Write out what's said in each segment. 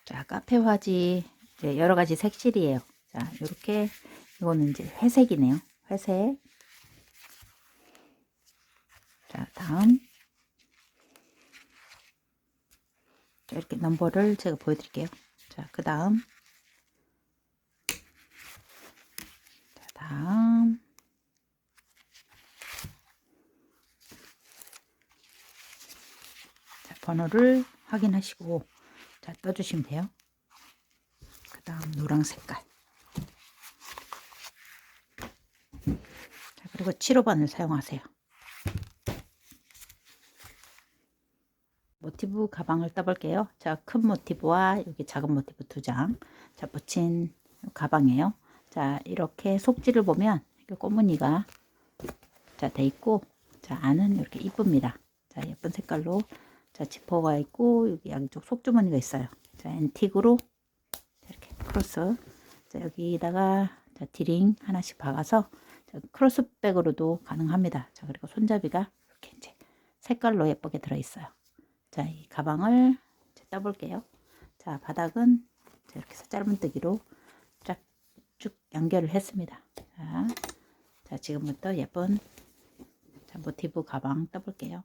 자, 카페화지 이제 여러 가지 색실이에요. 자, 이렇게 이거는 이제 회색이네요. 회색. 자, 다음. 자, 이렇게 넘버를 제가 보여드릴게요. 자, 그 다음. 자, 다음. 자, 번호를 확인하시고, 자, 떠주시면 돼요. 그 다음 노랑 색깔. 자, 그리고 7호번을 사용하세요. 모티브 가방을 떠볼게요. 자, 큰 모티브와 여기 작은 모티브 2장. 자, 붙인 가방이에요. 자, 이렇게 속지를 보면 꽃무늬가 자, 돼 있고, 자, 안은 이렇게 이쁩니다. 자, 예쁜 색깔로. 자, 지퍼가 있고, 여기 양쪽 속주머니가 있어요. 자, 앤틱으로 이렇게 크로스. 자, 여기다가 자, 디링 하나씩 박아서 자, 크로스백으로도 가능합니다. 자, 그리고 손잡이가 이렇게 이제 색깔로 예쁘게 들어 있어요. 자, 이 가방을 떠볼게요. 자, 바닥은 자, 이렇게 해서 짧은뜨기로 쫙 쭉 연결을 했습니다. 자, 자, 지금부터 예쁜 자, 모티브 가방 떠볼게요.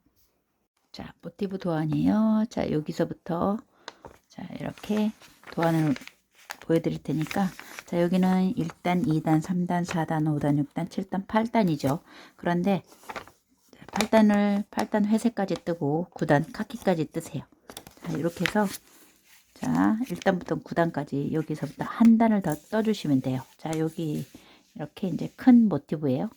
자, 모티브 도안이에요. 자, 여기서부터 자, 이렇게 도안을 보여드릴 테니까 자, 여기는 1단, 2단, 3단, 4단, 5단, 6단, 7단, 8단이죠. 그런데 8단 회색까지 뜨고 9단 카키까지 뜨세요. 자, 이렇게 해서 자, 1단부터 9단까지 여기서부터 한 단을 더 떠주시면 돼요. 자, 여기 이렇게 이제 큰 모티브예요.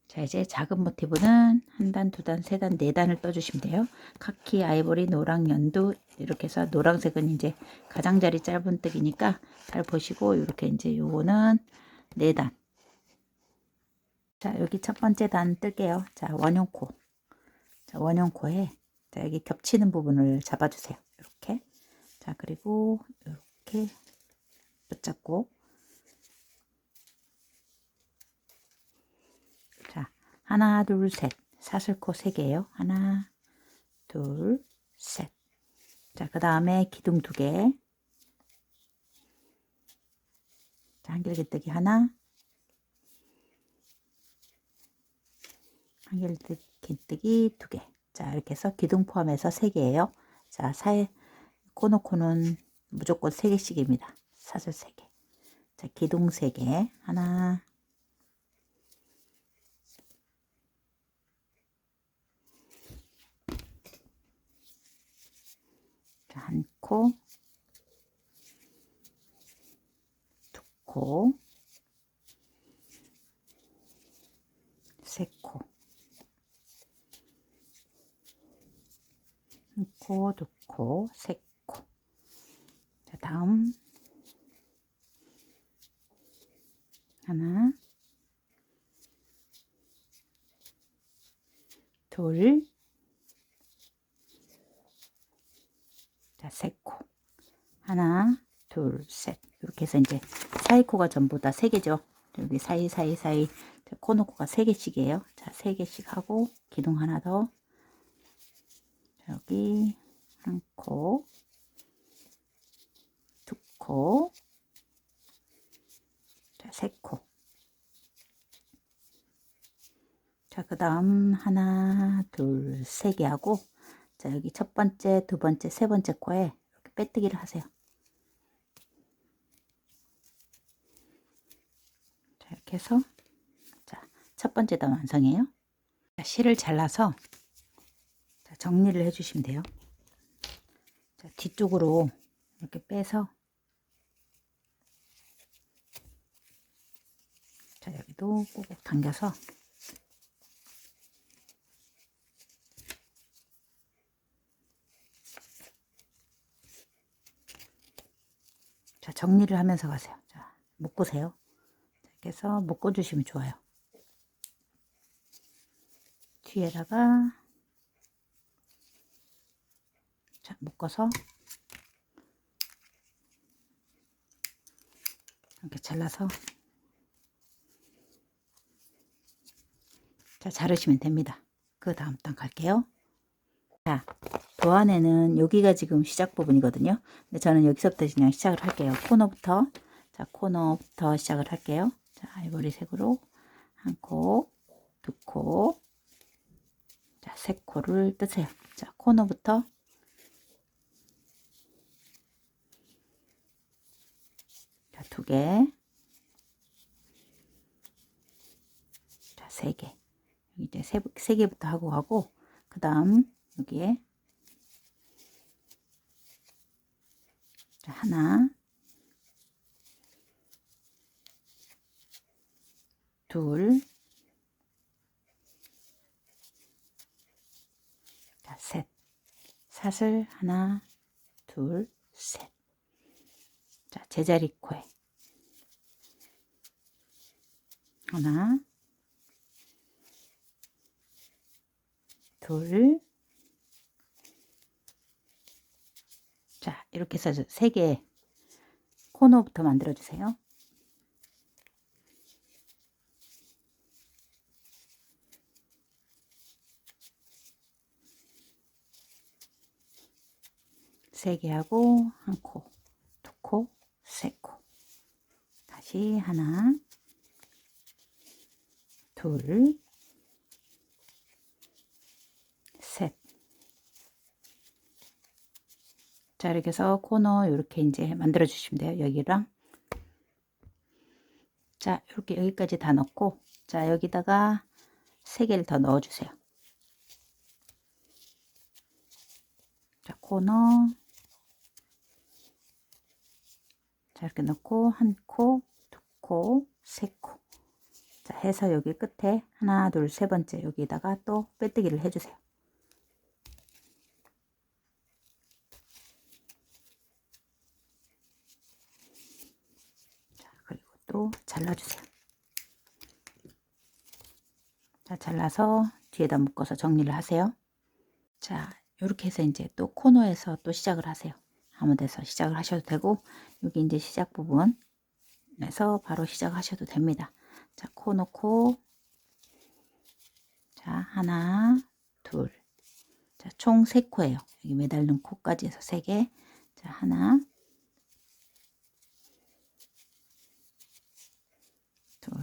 자, 이제 작은 모티브는 한 단, 두 단, 세 단, 네 단을 떠주시면 돼요. 카키, 아이보리, 노랑, 연두 이렇게 해서 노란색은 이제 가장자리 짧은뜨기니까 잘 보시고 이렇게 이제 요거는 네 단. 자, 여기 첫 번째 단 뜰게요. 자, 원형코. 자, 원형코에 자, 여기 겹치는 부분을 잡아주세요. 이렇게. 자, 그리고 이렇게 붙잡고 자, 하나, 둘, 셋. 사슬코 3개예요. 하나, 둘, 셋. 자, 그 다음에 기둥 2개. 자, 한길기뜨기 하나, 한길기뜨기 2개. 자, 이렇게 해서 기둥 포함해서 3개예요. 자, 코너코는 무조건 3개씩입니다. 사슬 3개. 자, 기둥 3개. 하나, 자, 한 코, 두 코, 세 코. 한 코, 두 코, 세 코. 자, 다음 하나, 둘, 자, 세 코. 하나, 둘, 셋. 이렇게 해서 이제 사이코가 전부 다 3개죠. 여기 사이 코너코가 3개씩이에요. 자, 3개씩 하고 기둥 하나 더. 여기 한 코, 두 코, 자, 3코. 자, 그 다음 하나, 둘, 3개 하고 자, 여기 첫 번째, 두 번째, 세 번째 코에 이렇게 빼뜨기를 하세요. 자, 이렇게 해서 자, 첫 번째 단 완성이에요. 자, 실을 잘라서 자, 정리를 해주시면 돼요. 자, 뒤쪽으로 이렇게 빼서 자, 여기도 꾹꾹 당겨서 자, 정리를 하면서 가세요. 자, 묶으세요. 자, 이렇게 해서 묶어주시면 좋아요. 뒤에다가 자, 묶어서 이렇게 잘라서 자, 자르시면 됩니다. 그 다음 단 갈게요. 자, 도안에는 여기가 지금 시작 부분이거든요. 근데 저는 여기서부터 그냥 시작을 할게요. 코너부터. 자, 코너부터 시작을 할게요. 자, 아이보리 색으로 한 코, 두 코, 자, 세 코를 뜨세요. 자, 코너부터 자, 두 개, 자, 세 개. 이제 세 개부터 하고 가고, 그 다음 여기에 자, 하나, 둘, 자, 셋. 사슬 하나, 둘, 셋. 자, 제자리 코에 하나, 둘, 자, 이렇게 해서 세 개 코너부터 만들어 주세요. 세 개 하고 한 코, 두 코, 세 코. 다시 하나, 둘, 셋. 자, 이렇게 해서 코너 이렇게 이제 만들어 주시면 돼요. 여기랑. 자, 이렇게 여기까지 다 넣고, 자, 여기다가 세 개를 더 넣어 주세요. 자, 코너. 자, 이렇게 넣고 한 코, 두 코, 세 코. 자, 해서 여기 끝에 하나, 둘, 세 번째 여기다가 또 빼뜨기를 해 주세요. 자, 그리고 또 잘라 주세요. 자, 잘라서 뒤에다 묶어서 정리를 하세요. 자, 이렇게 해서 이제 또 코너에서 또 시작을 하세요. 아무 데서 시작을 하셔도 되고, 여기 이제 시작 부분에서 바로 시작하셔도 됩니다. 자, 코 놓고, 자, 하나, 둘. 자, 총 3코예요. 여기 매달는 코까지 해서 3개. 자, 하나, 둘.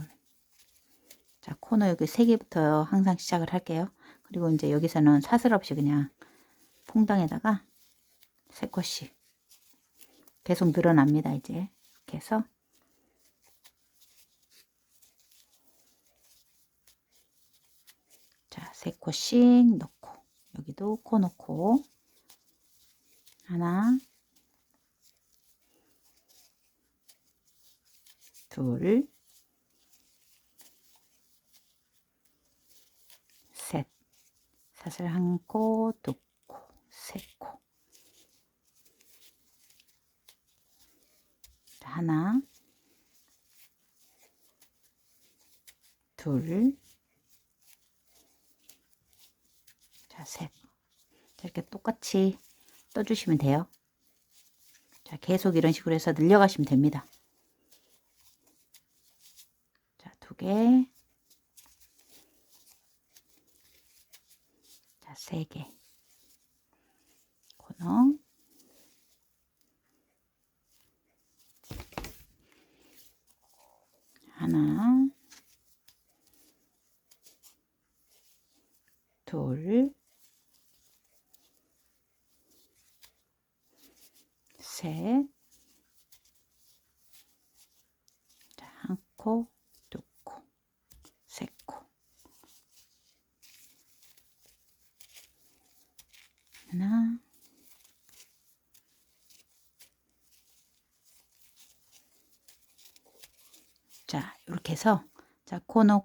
자, 코너 여기 3개부터 항상 시작을 할게요. 그리고 이제 여기서는 사슬 없이 그냥 퐁당에다가 3코씩 계속 늘어납니다. 이제 이렇게 해서 자, 3코씩 넣고 여기도 코 넣고 하나, 둘, 셋. 사슬 한 코, 두 코, 세 코. 하나, 둘, 자, 셋. 자, 이렇게 똑같이 떠주시면 돼요. 자, 계속 이런 식으로 해서 늘려가시면 됩니다. 자, 두 개. 자, 세 개. 코너. 하나, 둘, 셋. 자, 한 코, 두 코, 세 코. 하나, 자, 이렇게 해서 자, 코너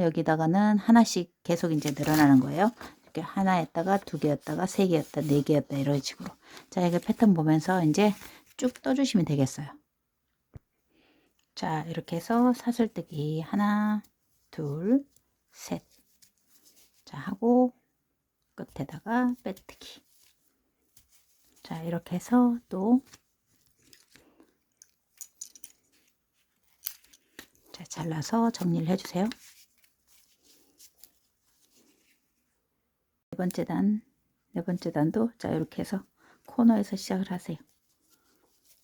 여기다가는 하나씩 계속 이제 늘어나는 거예요. 이렇게 하나였다가 두 개였다가 세 개였다, 네 개였다 이런 식으로. 자, 이거 패턴 보면서 이제 쭉 떠주시면 되겠어요. 자, 이렇게 해서 사슬뜨기 하나, 둘, 셋. 자, 하고 끝에다가 빼뜨기. 자, 이렇게 해서 또 자, 잘라서 정리를 해주세요. 네 네 번째 단도 자 이렇게 해서 코너에서 시작을 하세요.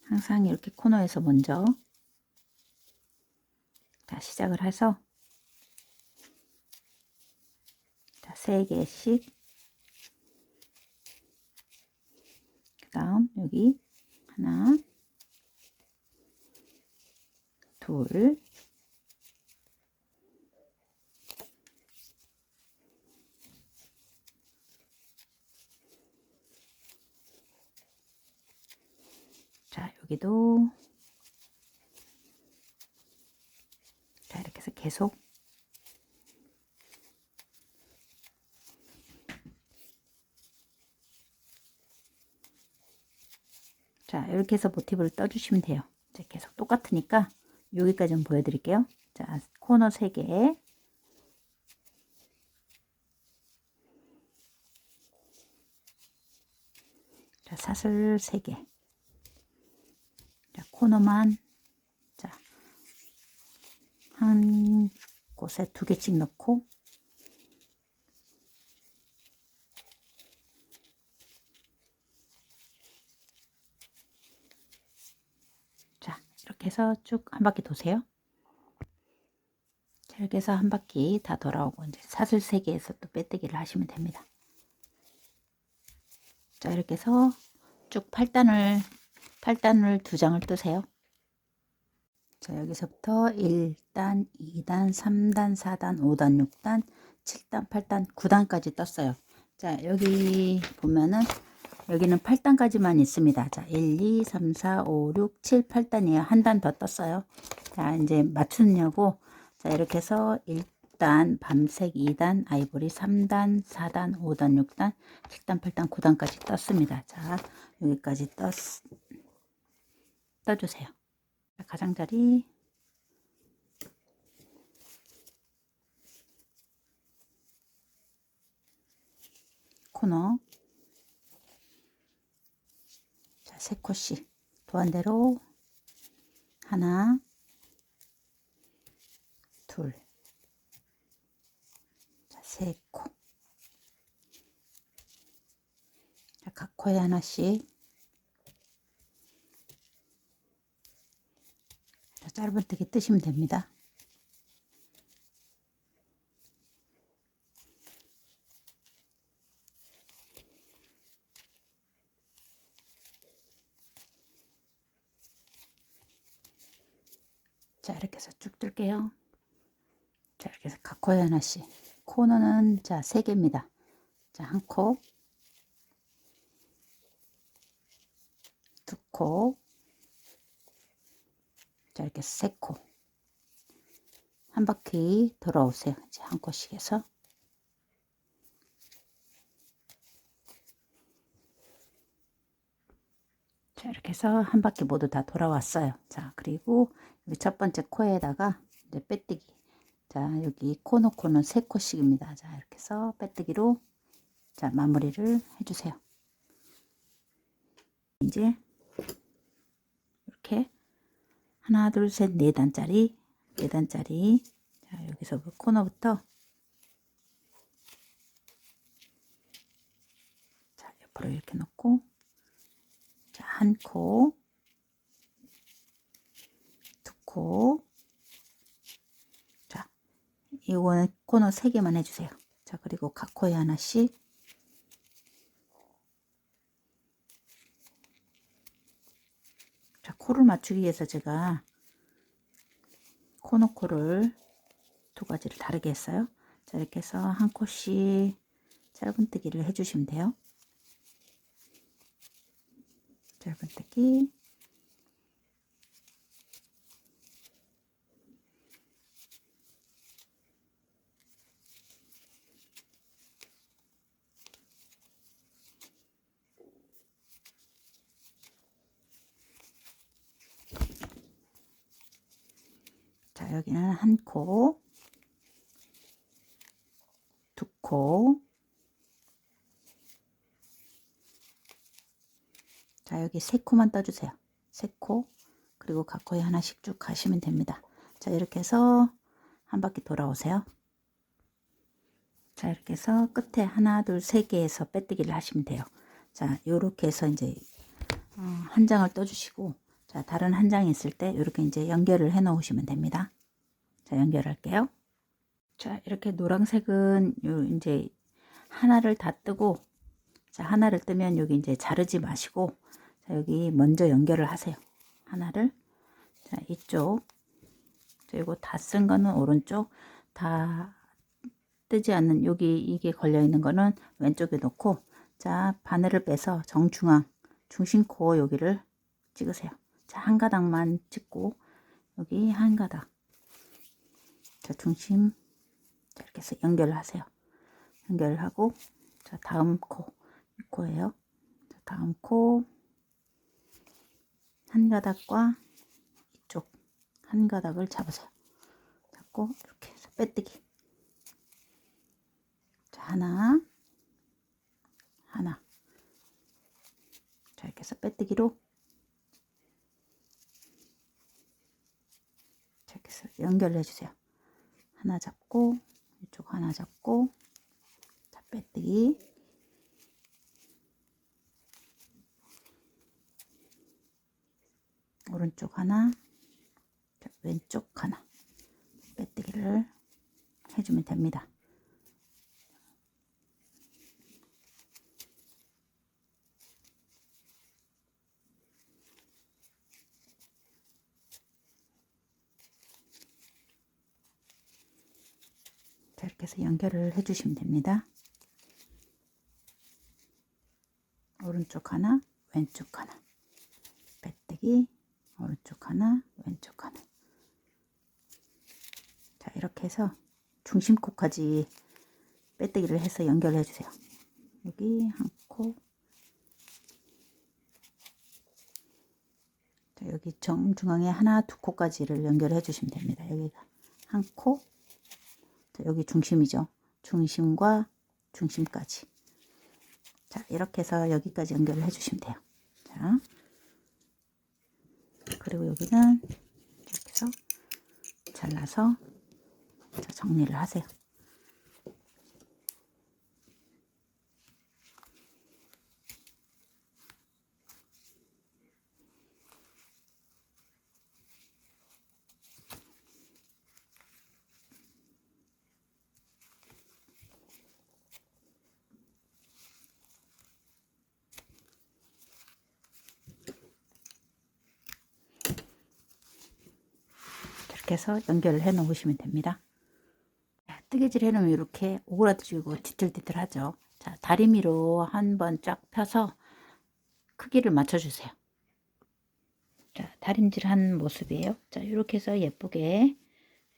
항상 이렇게 코너에서 먼저 자 시작을 해서 자 3개씩 그 다음 여기 하나 둘 자 여기도 자 이렇게 해서 계속 자 이렇게 해서 모티브를 떠주시면 돼요. 이제 계속 똑같으니까 여기까지 좀 보여드릴게요. 자 코너 3개 자 사슬 3개 자 코너만 자 한 곳에 2개씩 넣고 자 이렇게 해서 쭉 한 바퀴 도세요. 자, 이렇게 해서 한 바퀴 다 돌아오고 이제 사슬 3개에서 또 빼뜨기를 하시면 됩니다. 자 이렇게 해서 쭉 8단을 2장을 뜨세요. 자 여기서부터 1단 2단 3단 4단 5단 6단 7단 8단 9단까지 떴어요. 자 여기 보면은 여기는 8단까지만 있습니다. 자 1 2 3 4 5 6 7 8단이에요. 한 단 더 떴어요. 자 이제 맞추느냐고 자 이렇게 해서 1단 밤색 2단 아이보리 3단 4단 5단 6단 7단 8단 9단까지 떴습니다. 자 여기까지 떠주세요. 가장자리 코너 자 3코씩 도안대로 하나 둘 자 3코 자, 각 코에 하나씩 자, 짧은뜨기 뜨시면 됩니다. 자 이렇게 해서 쭉 뜰게요. 자 이렇게 해서 각 코에 하나씩 코너는 자 3개입니다. 자 한 코, 2코, 자 이렇게 3코 한 바퀴 돌아오세요. 이제 한 코씩 해서 자 이렇게 해서 한 바퀴 모두 다 돌아왔어요. 자 그리고 여기 첫 번째 코에다가 이제 빼뜨기 자 여기 코너는 3코씩입니다. 자 이렇게 해서 빼뜨기로 자 마무리를 해주세요. 이제 이렇게 하나 둘 셋 4단짜리 4단짜리 자 여기서 그 코너부터 자 옆으로 이렇게 놓고 자 한 코, 2코 자 이거는 코너 3개만 해주세요. 자 그리고 각 코에 하나씩 자 코를 맞추기 위해서 제가 코너코를 2가지를 다르게 했어요. 자 이렇게 해서 한 코씩 짧은뜨기를 해주시면 돼요. 짧은뜨기 자 여기는 한 코, 2코 자 여기 3코만 떠주세요. 3코 그리고 각 코에 하나씩 쭉 가시면 됩니다. 자 이렇게 해서 한 바퀴 돌아오세요. 자, 이렇게 해서 끝에 하나, 둘, 세 개에서 빼뜨기를 하시면 돼요. 자, 요렇게 해서 이제 한 장을 떠주시고, 자, 다른 한 장이 있을 때 이렇게 이제 연결을 해 놓으시면 됩니다. 자, 연결할게요. 자, 이렇게 노란색은 요 이제 하나를 다 뜨고, 자, 하나를 뜨면 여기 이제 자르지 마시고, 자, 여기 먼저 연결을 하세요. 하나를. 자, 이쪽. 자, 이거 다 쓴 거는 오른쪽, 다 뜨지 않는 여기 이게 걸려 있는 거는 왼쪽에 놓고, 자, 바늘을 빼서 정중앙 중심 코어 여기를 찍으세요. 자, 한 가닥만 찍고 여기 한 가닥. 자, 중심. 자, 이렇게 해서 연결을 하세요. 연결을 하고, 자, 다음 코, 이 코예요. 자, 다음 코 한 가닥과 이쪽 한 가닥을 잡으세요. 잡고 이렇게 해서 빼뜨기. 자, 하나, 하나. 자, 이렇게 해서 빼뜨기로 자, 이렇게 해서 연결을 해주세요. 하나 잡고 이쪽 하나 잡고, 자, 빼뜨기. 오른쪽 하나, 자, 왼쪽 하나 빼뜨기를 해주면 됩니다. 자, 이렇게 해서 연결을 해주시면 됩니다. 오른쪽 하나, 왼쪽 하나 빼뜨기. 오른쪽 하나, 왼쪽 하나. 자, 이렇게 해서 중심코까지 빼뜨기를 해서 연결해 주세요. 여기 한 코. 자, 여기 정중앙에 하나, 두 코까지를 연결해 주시면 됩니다. 여기가 한 코. 자, 여기 중심이죠. 중심과 중심까지. 자, 이렇게 해서 여기까지 연결을 해 주시면 돼요. 자, 그리고 여기는 이렇게 해서 잘라서 자, 정리를 하세요. 이렇게 해서 연결을 해 놓으시면 됩니다. 뜨개질 해놓으면 이렇게 오그라들고 뒤틀뒤틀하죠. 자, 다리미로 한번 쫙 펴서 크기를 맞춰주세요. 자, 다림질한 모습이에요. 자, 이렇게 해서 예쁘게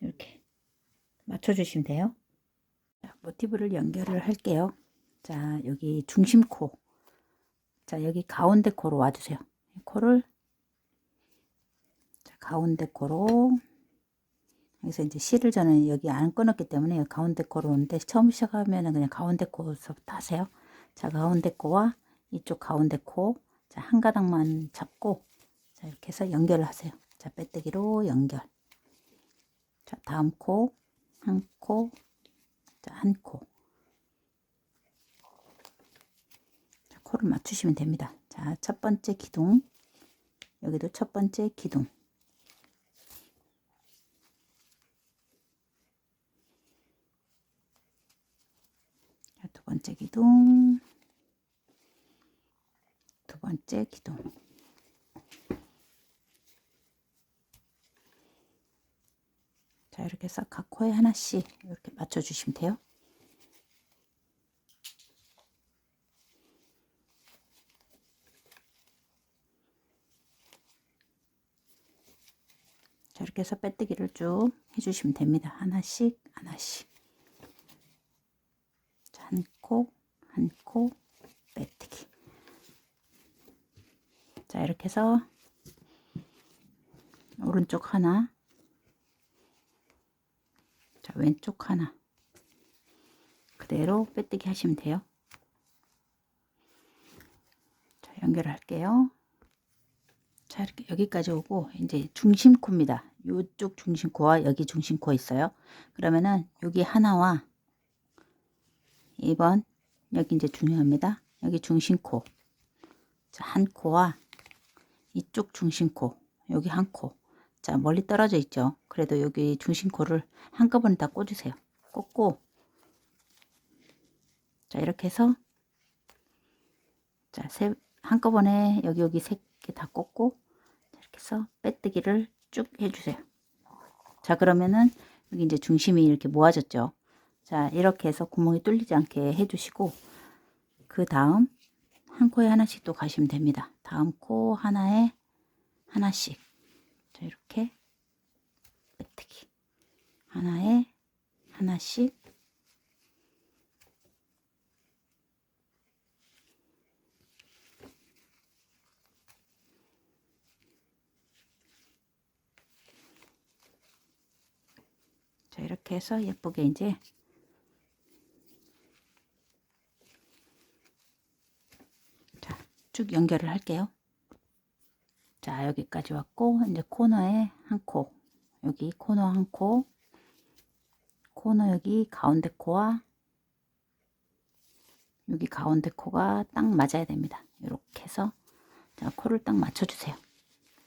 이렇게 맞춰주시면 돼요. 자, 모티브를 연결을 할게요. 자, 여기 중심 코. 자, 여기 가운데 코로 와주세요. 이 코를 자, 가운데 코로. 그래서 이제 실을 저는 여기 안 끊었기 때문에 가운데 코로 오는데, 처음 시작하면 그냥 가운데 코서부터 하세요. 자, 가운데 코와 이쪽 가운데 코, 자, 한 가닥만 잡고, 자, 이렇게 해서 연결을 하세요. 자, 빼뜨기로 연결. 자, 다음 코, 한 코, 자, 한 코. 자, 코를 맞추시면 됩니다. 자, 첫 번째 기둥, 여기도 첫 번째 기둥. 두 번째 기둥, 두 번째 기둥. 자, 이렇게 해서 각 코에 하나씩 이렇게 맞춰 주시면 돼요. 자, 이렇게 해서 빼뜨기를 쭉 해주시면 됩니다. 하나씩 하나씩. 자, 한 코, 한 코, 빼뜨기. 자, 이렇게 해서 오른쪽 하나, 자, 왼쪽 하나 그대로 빼뜨기 하시면 돼요. 자, 연결할게요. 자, 이렇게 여기까지 오고 이제 중심코입니다. 이쪽 중심코와 여기 중심코 있어요. 그러면은 여기 하나와 2번 여기 이제 중요합니다. 여기 중심코. 자, 한 코와 이쪽 중심코, 여기 한 코. 자, 멀리 떨어져 있죠. 그래도 여기 중심코를 한꺼번에 다 꽂으세요. 꽂고, 자, 이렇게 해서, 자, 한꺼번에 여기 세 개 다 꽂고, 이렇게 해서 빼뜨기를 쭉 해주세요. 자, 그러면은 여기 이제 중심이 이렇게 모아졌죠. 자, 이렇게 해서 구멍이 뚫리지 않게 해주시고, 그 다음 한 코에 하나씩 또 가시면 됩니다. 다음 코 하나에 하나씩. 자, 이렇게 빼뜨기. 하나에 하나씩. 자, 이렇게 해서 예쁘게 이제 자, 쭉 연결을 할게요. 자, 여기까지 왔고 이제 코너에 한 코, 여기 코너 한 코, 코너 여기 가운데 코와 여기 가운데 코가 딱 맞아야 됩니다. 이렇게 해서 자, 코를 딱 맞춰주세요.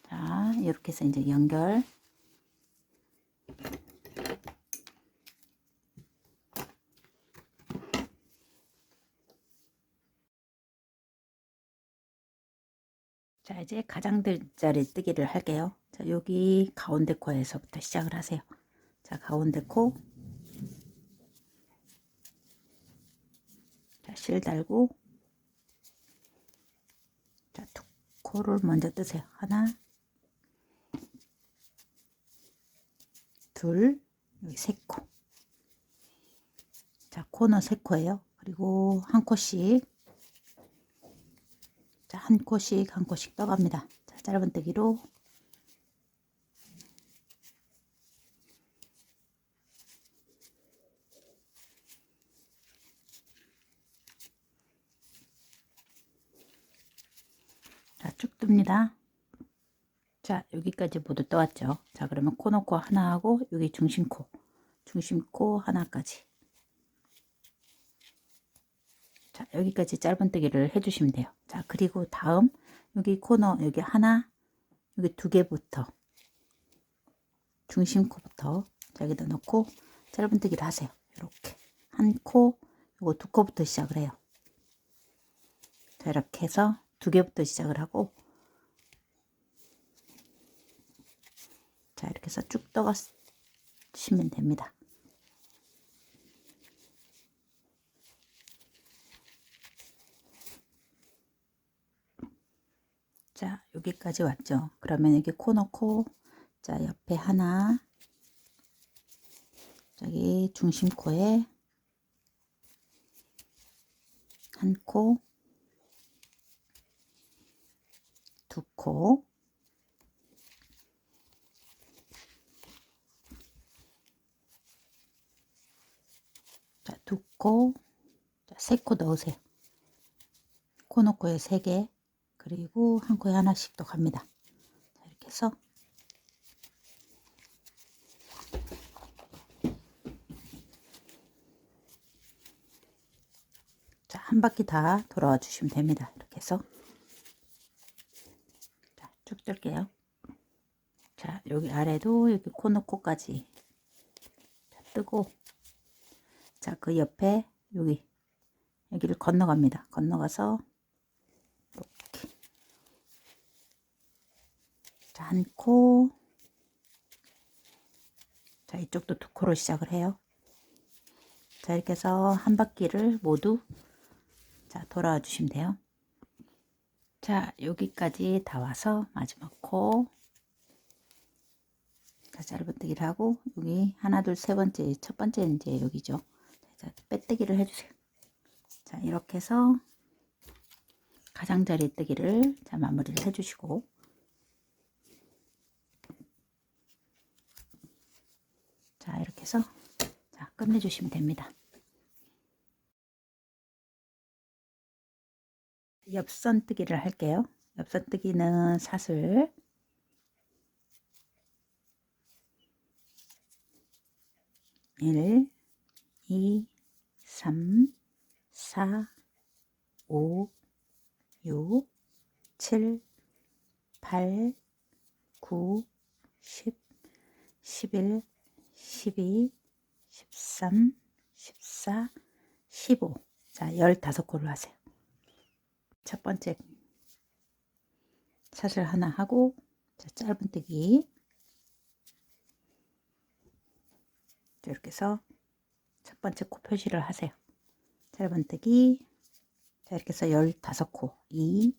자, 이렇게 해서 이제 연결. 자, 이제 가장자리 뜨기를 할게요. 자, 여기 가운데 코에서부터 시작을 하세요. 자, 가운데 코. 자, 실 달고. 자, 두 코를 먼저 뜨세요. 하나, 둘, 여기 세 코. 자, 코너 세 코예요. 그리고 한 코씩. 자, 한 코씩 한 코씩 떠갑니다. 자, 짧은뜨기로. 자, 쭉 뜹니다. 자, 여기까지 모두 떠왔죠. 자, 그러면 코너 코 하나 하고 여기 중심코 하나까지. 자, 여기까지 짧은뜨기를 해주시면 돼요. 자, 그리고 다음 여기 코너 여기 하나, 여기 두 개부터 중심코부터 자, 여기다 넣고 짧은뜨기를 하세요. 이렇게 한 코, 요거 두 코부터 시작을 해요. 자, 이렇게 해서 두 개부터 시작을 하고 자, 이렇게 해서 쭉 떠가시면 됩니다. 자, 여기까지 왔죠. 그러면 여기 코 넣고 자, 옆에 하나, 저기 중심코에 한 코, 두 코, 자, 두 코, 세 코 넣으세요. 코 넣고에 세 개, 그리고 한 코에 하나씩 또 갑니다. 자, 이렇게 해서 자, 한 바퀴 다 돌아와 주시면 됩니다. 이렇게 해서 자, 쭉 뜰게요. 자, 여기 아래도 여기 코 넣고까지 자, 뜨고 자, 그 옆에 여기를 건너갑니다. 건너가서 이렇게 자, 한 코, 자, 이쪽도 두 코로 시작을 해요. 자, 이렇게 해서 한 바퀴를 모두 자, 돌아와 주시면 돼요. 자, 여기까지 다 와서 마지막 코 자, 짧은뜨기를 하고 여기 하나, 둘, 세 번째, 첫 번째 이제 여기죠. 자, 빼뜨기를 해주세요. 자, 이렇게 해서 가장자리 뜨기를 자, 마무리를 해주시고 자, 이렇게 해서 자, 끝내주시면 됩니다. 옆선뜨기를 할게요. 옆선뜨기는 사슬 1, 2, 3, 4, 5, 6, 7, 8, 9, 10, 11, 12, 13, 14, 15. 자, 15코를 하세요. 첫 번째 사슬 하나 하고, 자, 짧은뜨기 이렇게 해서 첫 번째 코 표시를 하세요. 짧은뜨기. 자, 이렇게 해서 15코. 2,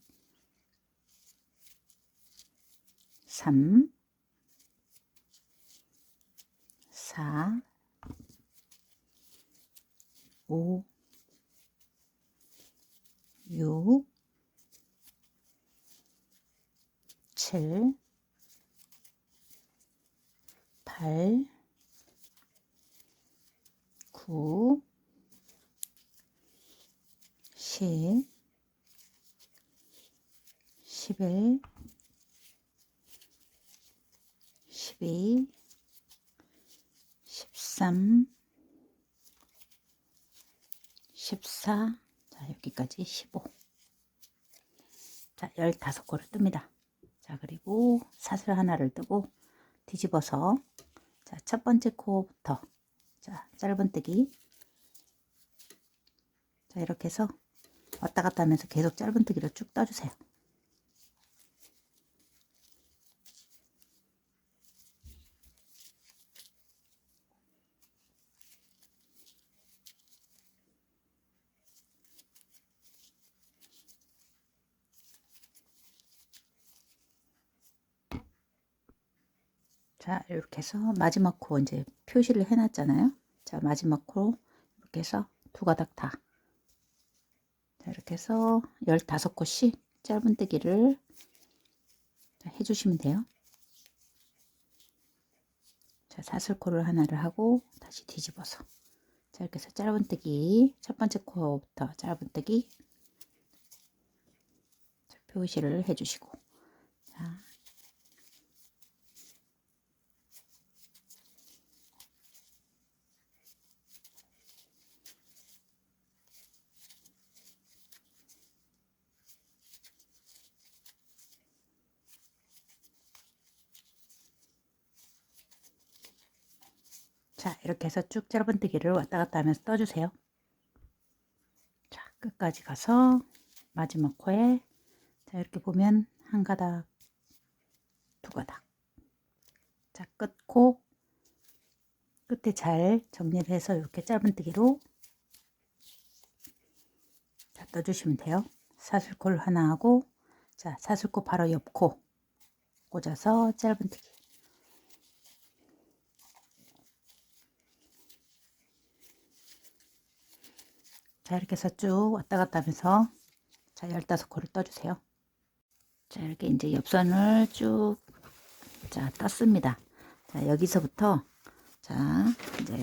3, 4, 5, 6, 7, 8, 9, 10, 11, 12, 13, 14, 자, 여기까지 15. 자, 15코를 뜹니다. 자, 그리고 사슬 하나를 뜨고 뒤집어서, 자, 첫 번째 코부터, 자, 짧은뜨기. 자, 이렇게 해서 왔다 갔다 하면서 계속 짧은뜨기를 쭉 떠주세요. 자, 이렇게 해서 마지막 코 이제 표시를 해놨잖아요. 자, 마지막 코 이렇게 해서 두 가닥 다. 자, 이렇게 해서 15코씩 짧은뜨기를 해주시면 돼요. 자, 사슬코를 하나를 하고 다시 뒤집어서, 자, 이렇게 해서 짧은뜨기, 첫 번째 코부터 짧은뜨기 표시를 해주시고, 자, 자, 이렇게 해서 쭉 짧은뜨기를 왔다 갔다 하면서 떠주세요. 자, 끝까지 가서 마지막 코에, 자, 이렇게 보면 한 가닥, 두 가닥. 자, 끝코 끝에 잘 정리를 해서 이렇게 짧은뜨기로, 자, 떠주시면 돼요. 사슬코를 하나 하고, 자, 사슬코 바로 옆 코 꽂아서 짧은뜨기. 자, 이렇게 해서 쭉 왔다 갔다 하면서, 자, 15코를 떠주세요. 자, 이렇게 이제 옆선을 쭉, 자, 떴습니다. 자, 여기서부터, 자, 이제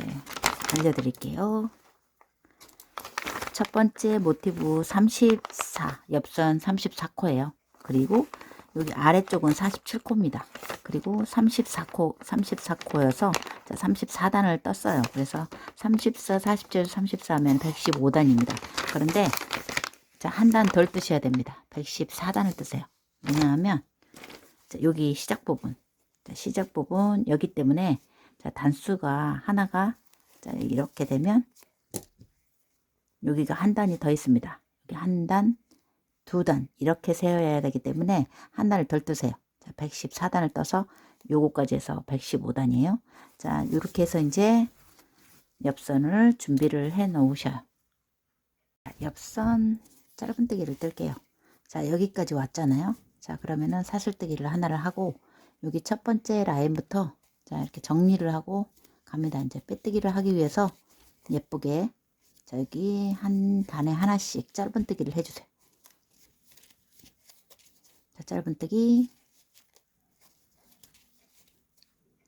알려드릴게요. 첫 번째 모티브 34, 옆선 34코예요. 그리고 여기 아래쪽은 47코입니다. 그리고 34코여서 34단을 떴어요. 그래서 34, 47, 34면 115단입니다. 그런데 자, 한 단 덜 뜨셔야 됩니다. 114단을 뜨세요. 왜냐하면 자, 여기 시작 부분, 자, 시작 부분 여기 때문에, 자, 단수가 하나가, 자, 이렇게 되면 여기가 한 단이 더 있습니다. 여기 한 단, 두 단 이렇게 세어야 되기 때문에 한 단을 덜 뜨세요. 자, 114단을 떠서 요거까지 해서 115단이에요. 자, 이렇게 해서 이제 옆선을 준비를 해 놓으셔요. 옆선 짧은뜨기를 뜰게요. 자, 여기까지 왔잖아요. 자, 그러면은 사슬뜨기를 하나를 하고 여기 첫 번째 라인부터, 자, 이렇게 정리를 하고 갑니다. 이제 빼뜨기를 하기 위해서 예쁘게, 자, 여기 한 단에 하나씩 짧은뜨기를 해주세요. 자, 짧은뜨기,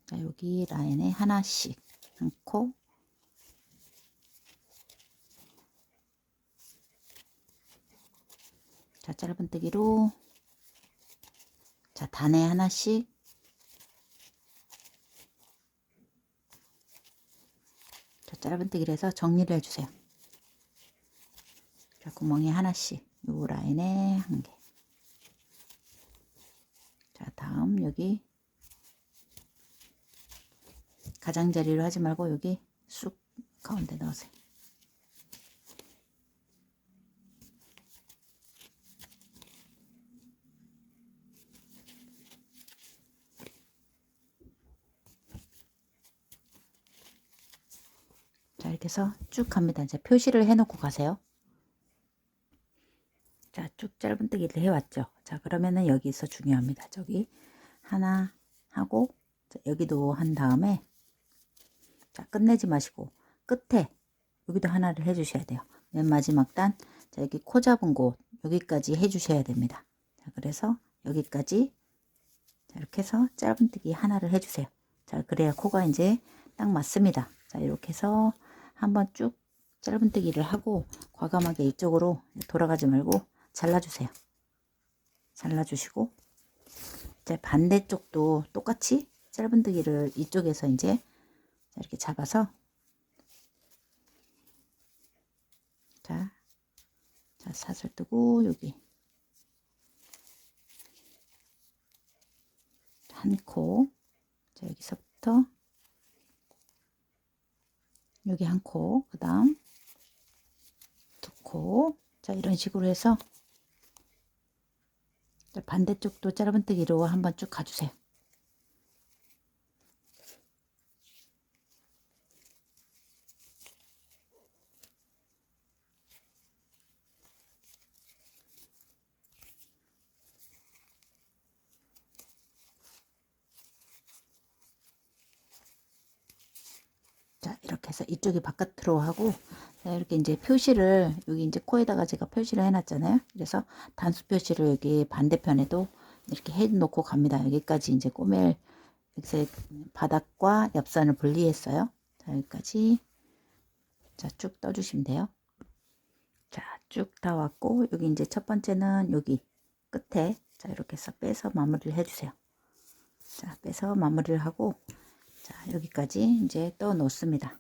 자, 여기 라인에 하나씩 한 코, 자, 짧은뜨기로, 자, 단에 하나씩, 자, 짧은뜨기를 해서 정리를 해주세요. 자, 구멍이 하나씩. 요 라인에 한 개. 자, 다음 여기 가장자리로 하지 말고 여기 쑥 가운데 넣으세요. 자, 이렇게 해서 쭉 갑니다. 이제 표시를 해 놓고 가세요. 자, 쭉 짧은뜨기를 해왔죠. 자, 그러면은 여기서 중요합니다. 저기 하나 하고, 자, 여기도 한 다음에, 자, 끝내지 마시고 끝에 여기도 하나를 해주셔야 돼요. 맨 마지막 단, 자, 여기 코 잡은 곳 여기까지 해주셔야 됩니다. 자, 그래서 여기까지, 자, 이렇게 해서 짧은뜨기 하나를 해주세요. 자, 그래야 코가 이제 딱 맞습니다. 자, 이렇게 해서 한번 쭉 짧은뜨기를 하고 과감하게 이쪽으로 돌아가지 말고 잘라주세요. 잘라주시고, 이제 반대쪽도 똑같이 짧은뜨기를 이쪽에서 이제 이렇게 잡아서, 자, 사슬 뜨고 여기 한 코, 자, 여기서부터 여기 한 코, 그 다음 두 코, 자, 이런 식으로 해서 반대쪽도 짧은뜨기로 한번 쭉 가주세요. 자, 이렇게 해서 이쪽이 바깥으로 하고, 자, 이렇게 이제 표시를 여기 이제 코에다가 제가 표시를 해놨잖아요. 그래서 단수 표시를 여기 반대편에도 이렇게 해 놓고 갑니다. 여기까지 이제 꼬멜, 여기서 바닥과 옆선을 분리했어요. 자, 여기까지, 자, 쭉 떠주시면 돼요. 자, 쭉 다 왔고, 여기 이제 첫 번째는 여기 끝에, 자, 이렇게 해서 빼서 마무리를 해주세요. 자, 빼서 마무리를 하고, 자, 여기까지 이제 떠 놓습니다.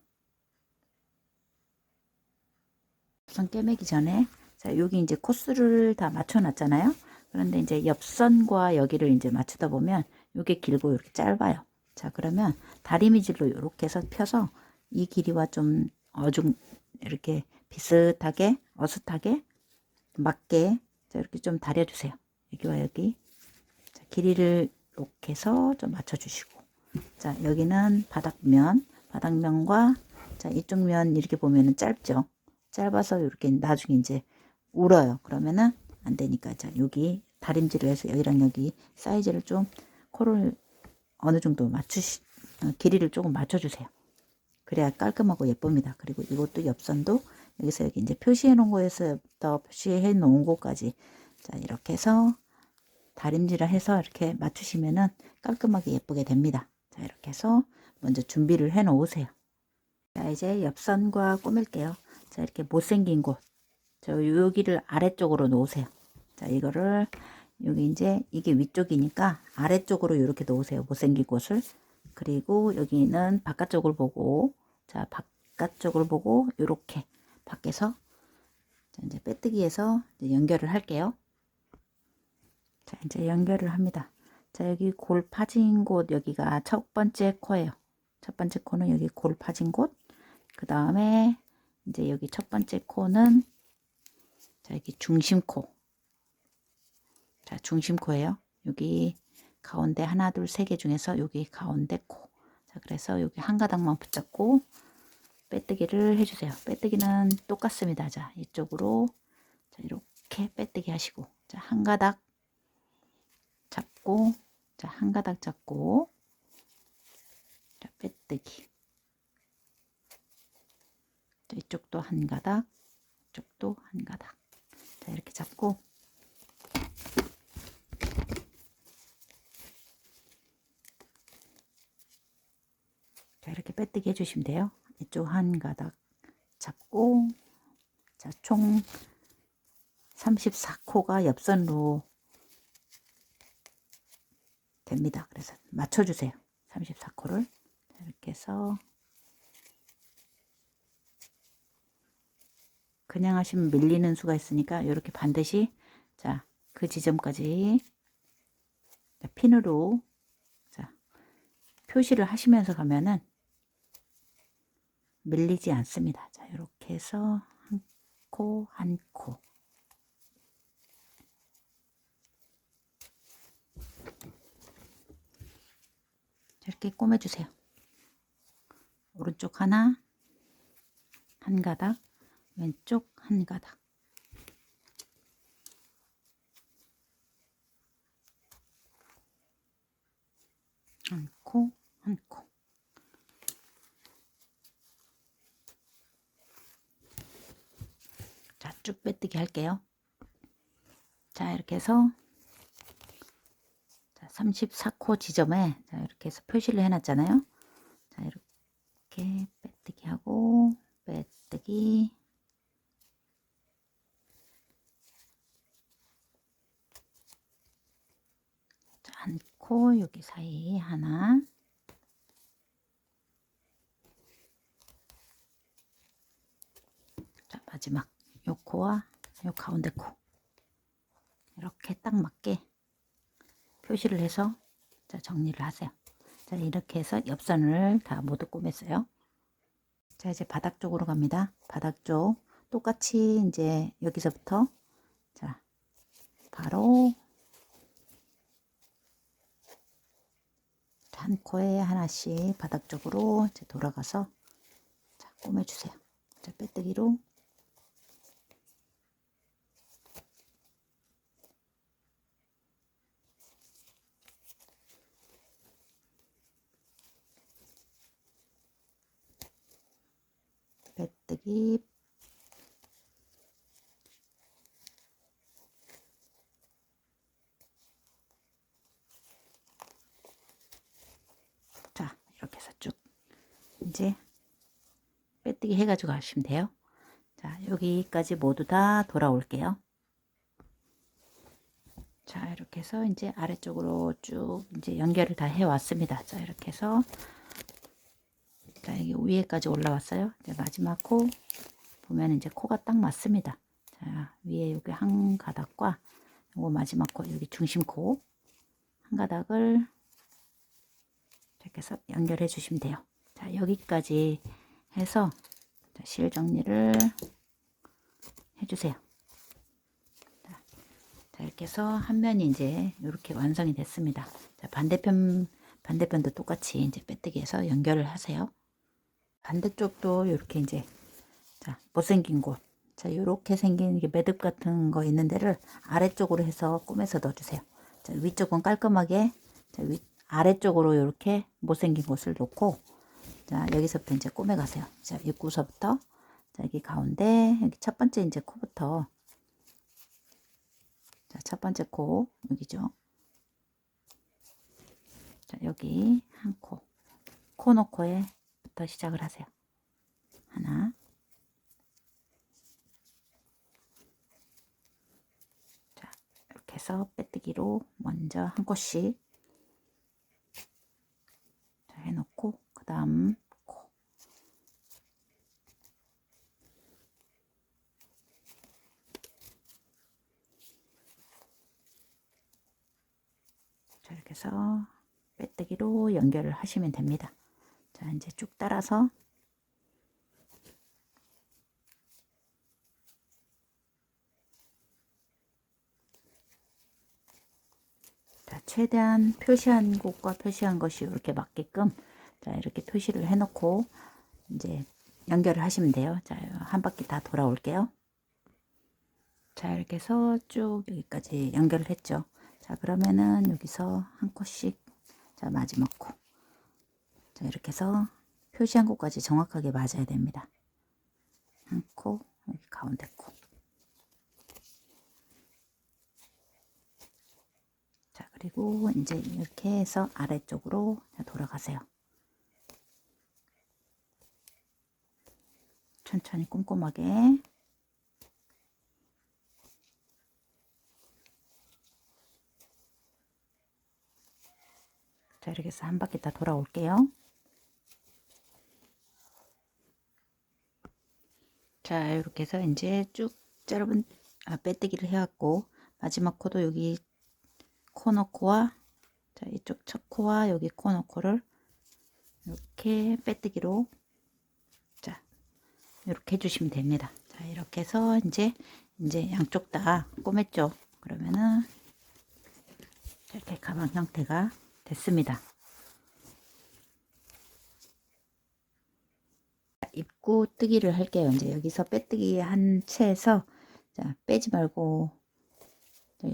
옆선 꿰매기 전에, 자, 여기 이제 코스를 다 맞춰 놨잖아요. 그런데 이제 옆선과 여기를 이제 맞추다 보면 이게 길고 이렇게 짧아요. 자, 그러면 다리미질로 이렇게 해서 펴서 이 길이와 좀 이렇게 비슷하게 어슷하게 맞게, 자, 이렇게 좀 다려주세요. 여기와 여기, 자, 길이를 이렇게 해서 좀 맞춰주시고, 자, 여기는 바닥면과, 자, 이쪽 면 이렇게 보면은 짧죠. 짧아서 이렇게 나중에 이제 울어요. 그러면은 안 되니까, 자, 여기 다림질을 해서 여기랑 여기 사이즈를 좀, 코를 어느 정도 길이를 조금 맞춰주세요. 그래야 깔끔하고 예쁩니다. 그리고 이것도 옆선도 여기서 여기 이제 표시해 놓은 거에서부터 표시해 놓은 곳까지, 자, 이렇게 해서 다림질을 해서 이렇게 맞추시면은 깔끔하게 예쁘게 됩니다. 자, 이렇게 해서 먼저 준비를 해 놓으세요. 자, 이제 옆선과 꾸밀게요. 자, 이렇게 못생긴 곳, 저 여기를 아래쪽으로 놓으세요. 자, 이거를 여기 이제 이게 위쪽이니까 아래쪽으로 이렇게 놓으세요. 못생긴 곳을. 그리고 여기는 바깥쪽을 보고, 자, 바깥쪽을 보고 이렇게 밖에서, 자, 이제 빼뜨기해서 이제 연결을 할게요. 자, 이제 연결을 합니다. 자, 여기 골 파진 곳, 여기가 첫 번째 코예요. 첫 번째 코는 여기 골 파진 곳. 그 다음에 이제 여기 첫 번째 코는, 자, 여기 중심코. 자, 중심코예요. 여기 가운데 하나, 둘, 세 개 중에서 여기 가운데 코. 자, 그래서 여기 한 가닥만 붙잡고 빼뜨기를 해주세요. 빼뜨기는 똑같습니다. 자, 이쪽으로, 자, 이렇게 빼뜨기 하시고, 자, 한 가닥 잡고, 자, 한 가닥 잡고, 자, 빼뜨기. 자, 이쪽도 한 가닥, 이쪽도 한 가닥. 자, 이렇게 잡고, 자, 이렇게 빼뜨기 해주시면 돼요. 이쪽 한 가닥 잡고, 자, 총 34코가 옆선으로 됩니다. 그래서 맞춰주세요. 34코를. 이렇게 해서 그냥 하시면 밀리는 수가 있으니까 이렇게 반드시 자, 그 지점까지 자, 핀으로 자, 표시를 하시면서 가면은 밀리지 않습니다. 자, 이렇게 해서 한 코, 한 코. 이렇게 꼬매주세요. 오른쪽 하나, 한 가닥, 왼쪽 한 가닥. 한 코, 한 코. 자, 쭉 빼뜨기 할게요. 자, 이렇게 해서 자, 34코 지점에 자, 이렇게 해서 표시를 해놨잖아요. 자, 이렇게 빼뜨기 하고 빼뜨기. 자, 한 코 여기 사이 하나. 자, 마지막 요 코와 요 가운데 코 이렇게 딱 맞게 표시를 해서 자, 정리를 하세요. 자, 이렇게 해서 옆선을 다 모두 꼬맸어요. 자, 이제 바닥 쪽으로 갑니다. 바닥 쪽 똑같이 이제 여기서부터 자, 바로 한 코에 하나씩 바닥 쪽으로 이제 돌아가서 자, 꼬매주세요. 자, 빼뜨기로 빼뜨기. 자, 이렇게 해서 쭉 이제 빼뜨기 해가지고 하시면 돼요. 자, 여기까지 모두 다 돌아올게요. 자, 이렇게 해서 이제 아래쪽으로 쭉 이제 연결을 다 해 왔습니다. 자, 이렇게 해서 자, 여기 위에까지 올라왔어요. 이제 마지막 코 보면 이제 코가 딱 맞습니다. 자, 위에 여기 한 가닥과 요거 마지막 코 여기 중심 코 한 가닥을 이렇게 해서 연결해 주시면 돼요. 자, 여기까지 해서 자, 실 정리를 해주세요. 자, 이렇게 해서 한 면이 이제 이렇게 완성이 됐습니다. 자, 반대편도 똑같이 이제 빼뜨기해서 연결을 하세요. 반대쪽도 이렇게 이제 자, 못생긴 곳. 자, 이렇게 생긴 게 매듭 같은 거 있는 데를 아래쪽으로 해서 꾸며서 넣어주세요. 자, 위쪽은 깔끔하게 자, 아래쪽으로 이렇게 못생긴 곳을 놓고 자, 여기서부터 이제 꾸며 가세요. 자, 입구서부터 자, 여기 가운데 여기 첫 번째 이제 코부터 자, 첫 번째 코 여기죠. 자, 여기 한 코, 코너코에부터 시작을 하세요. 하나, 자, 이렇게 해서 빼뜨기로 먼저 한 코씩 자, 해놓고 그 다음 코, 자, 이렇게 해서 빼뜨기로 연결을 하시면 됩니다. 자, 이제 쭉 따라서 자, 최대한 표시한 곳과 표시한 것이 이렇게 맞게끔 자, 이렇게 표시를 해놓고 이제 연결을 하시면 돼요. 자, 한 바퀴 다 돌아올게요. 자, 이렇게 해서 쭉 여기까지 연결을 했죠. 자, 그러면은 여기서 한 코씩 자, 마지막 코. 자, 이렇게 해서 표시한 곳까지 정확하게 맞아야 됩니다. 한 코, 여기 가운데 코. 자, 그리고 이제 이렇게 해서 아래쪽으로 돌아가세요. 천천히 꼼꼼하게. 자, 이렇게 해서 한 바퀴 다 돌아올게요. 자, 이렇게 해서 이제 쭉 짧은 빼뜨기를 해왔고, 마지막 코도 여기 코너 코와 자, 이쪽 첫 코와 여기 코너 코를 이렇게 빼뜨기로 자, 이렇게 해주시면 됩니다. 자, 이렇게 해서 이제 양쪽 다 꼬맸죠. 그러면은 이렇게 가방 형태가 됐습니다. 입구 뜨기를 할게요. 이제 여기서 빼뜨기 한 채에서 자, 빼지 말고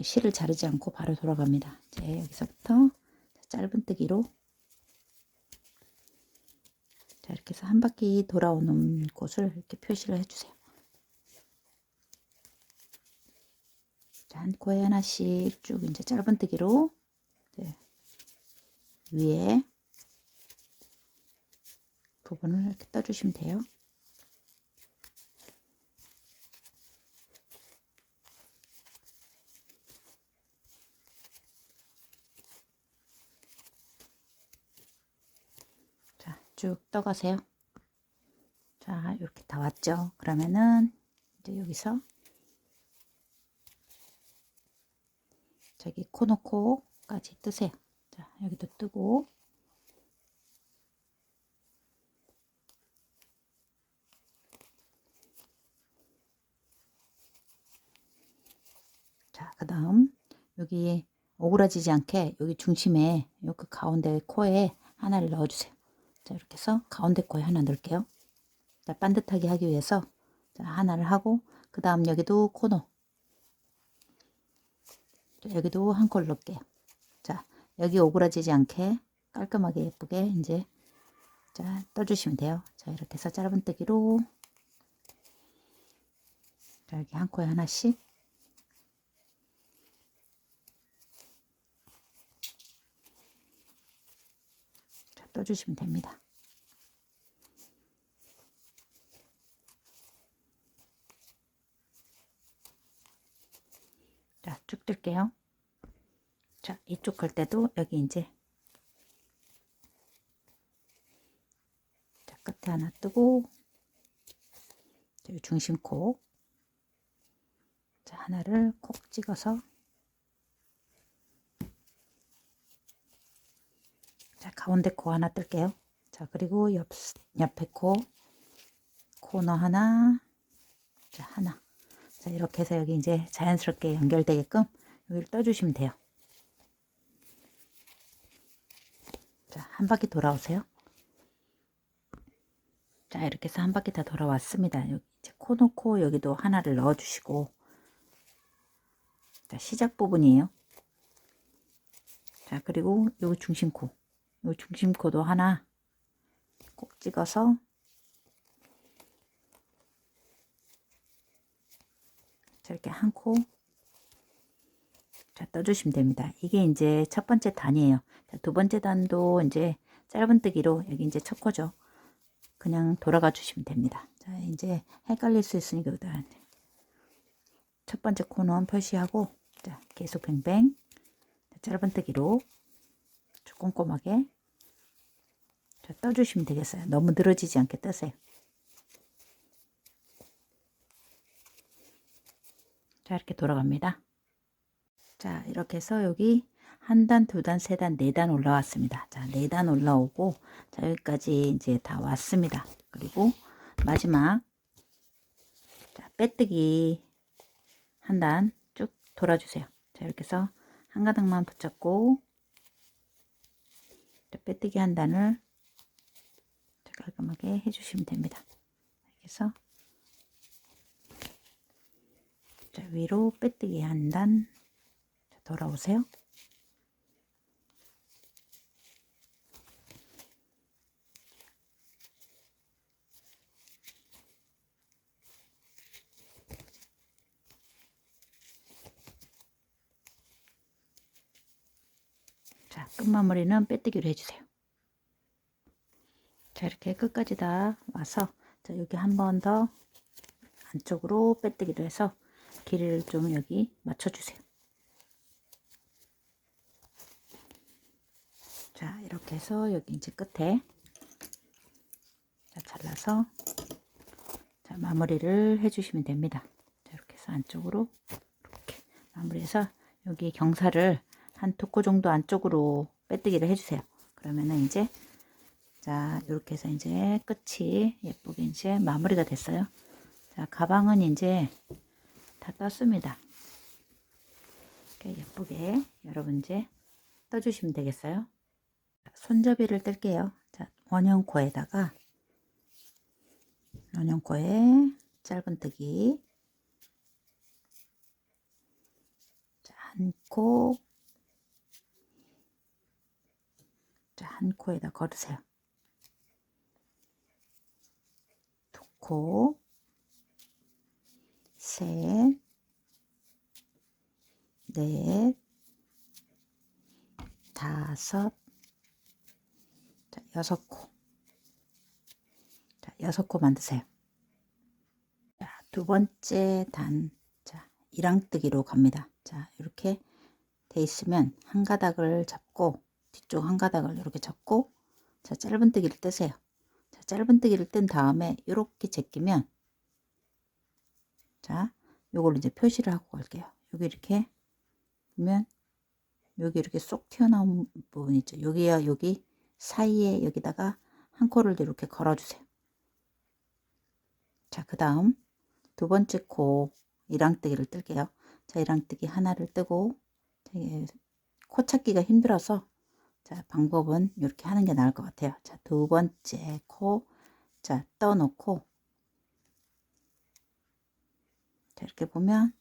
실을 자르지 않고 바로 돌아갑니다. 이제 여기서부터 짧은 뜨기로 자, 이렇게 해서 한 바퀴 돌아오는 곳을 이렇게 표시를 해주세요. 자, 한 코에 하나씩 쭉 이제 짧은 뜨기로 위에 부분을 이렇게 떠주시면 돼요. 자, 쭉 떠가세요. 자, 이렇게 다 왔죠. 그러면은 이제 여기서 저기 코너코까지 뜨세요. 자, 여기도 뜨고 자, 그 다음 여기 오그라지지 않게 여기 중심에 여기 가운데 코에 하나를 넣어주세요. 자, 이렇게 해서 가운데 코에 하나 넣을게요. 자, 반듯하게 하기 위해서 자, 하나를 하고 그 다음 여기도 코너 자, 여기도 한 콜 넣을게요. 자, 여기 오그라지지 않게 깔끔하게 예쁘게 이제 자, 떠주시면 돼요. 자, 이렇게 해서 짧은 뜨기로 자, 여기 한 코에 하나씩 자, 떠주시면 됩니다. 자, 쭉 뜰게요. 자, 이쪽 할 때도 여기 이제 자, 끝에 하나 뜨고 여기 중심코 자, 하나를 콕 찍어서 자, 가운데 코 하나 뜰게요. 자, 그리고 옆에 코너 하나 자, 하나 자, 이렇게 해서 여기 이제 자연스럽게 연결되게끔 여기를 떠주시면 돼요. 자, 한 바퀴 돌아오세요. 자, 이렇게 해서 한 바퀴 다 돌아왔습니다. 여기 이제 코 놓고 여기도 하나를 넣어 주시고 자, 시작 부분이에요. 자, 그리고 요 중심코 요 중심코도 하나 꼭 찍어서 자, 이렇게 한 코 자, 떠주시면 됩니다. 이게 이제 첫 번째 단이에요. 자, 두 번째 단도 이제 짧은 뜨기로 여기 이제 첫 코죠. 그냥 돌아가 주시면 됩니다. 자, 이제 헷갈릴 수 있으니까 첫 번째 코는 표시하고 자, 계속 뱅뱅 자, 짧은 뜨기로 꼼꼼하게 자, 떠주시면 되겠어요. 너무 늘어지지 않게 뜨세요. 자, 이렇게 돌아갑니다. 자, 이렇게 해서 여기 한 단, 두 단, 세 단, 네 단 올라왔습니다. 자, 네 단 올라오고 자, 여기까지 이제 다 왔습니다. 그리고 마지막 자, 빼뜨기 한 단 쭉 돌아주세요. 자, 이렇게 해서 한 가닥만 붙잡고 자, 빼뜨기 한 단을 깔끔하게 해주시면 됩니다. 이렇게 해서 자, 위로 빼뜨기 한 단 돌아오세요. 자, 끝마무리는 빼뜨기로 해주세요. 자, 이렇게 끝까지 다 와서 자, 여기 한 번 더 안쪽으로 빼뜨기로 해서 길이를 좀 여기 맞춰주세요. 자, 이렇게 해서 여기 이제 끝에 자, 잘라서 자, 자, 마무리를 해주시면 됩니다. 자, 이렇게 해서 안쪽으로 이렇게 마무리해서 여기 경사를 한 2코 정도 안쪽으로 빼뜨기를 해주세요. 그러면은 이제 자, 이렇게 해서 이제 끝이 예쁘게 이제 마무리가 됐어요. 자, 가방은 이제 다 떴습니다. 이렇게 예쁘게 여러분 이제 떠주시면 되겠어요. 손잡이를 뜰게요. 자, 원형코에다가 원형코에 짧은뜨기 한 코, 자, 한 코에다 걸으세요. 2코, 셋, 넷, 다섯, 자, 6코. 자, 6코 만드세요. 자, 2번째 단, 자, 이랑뜨기로 갑니다. 자, 이렇게 돼 있으면 한 가닥을 잡고 뒤쪽 한 가닥을 이렇게 잡고 자, 짧은뜨기를 뜨세요. 자, 짧은뜨기를 뜬 다음에 이렇게 제끼면 자, 요걸 이제 표시를 하고 갈게요. 여기 이렇게 보면 여기 이렇게 쏙 튀어나온 부분 있죠. 여기와 여기 사이에 여기다가 한 코를 이렇게 걸어주세요. 자, 그 다음 2번째 코 이랑뜨기를 뜰게요. 자, 이랑뜨기 하나를 뜨고 코 찾기가 힘들어서 자, 방법은 이렇게 하는 게 나을 것 같아요. 자, 2번째 코 자, 떠놓고 자, 이렇게 보면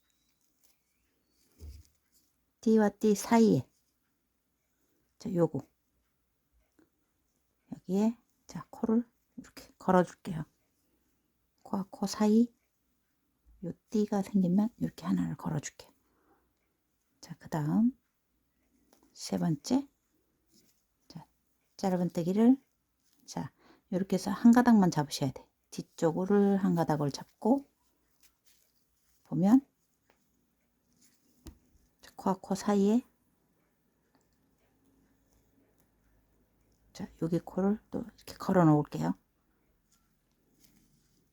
띠와 띠 사이에 자, 요거 여기에 자, 코를 이렇게 걸어 줄게요. 코와 코 사이 요 띠가 생기면 이렇게 하나를 걸어 줄게요. 자, 그 다음 3번째 자, 짧은뜨기를 자, 이렇게 해서 한 가닥만 잡으셔야 돼. 뒤쪽을 한 가닥을 잡고 보면 코와 코 사이에 자, 여기 코를 또 이렇게 걸어 놓을게요.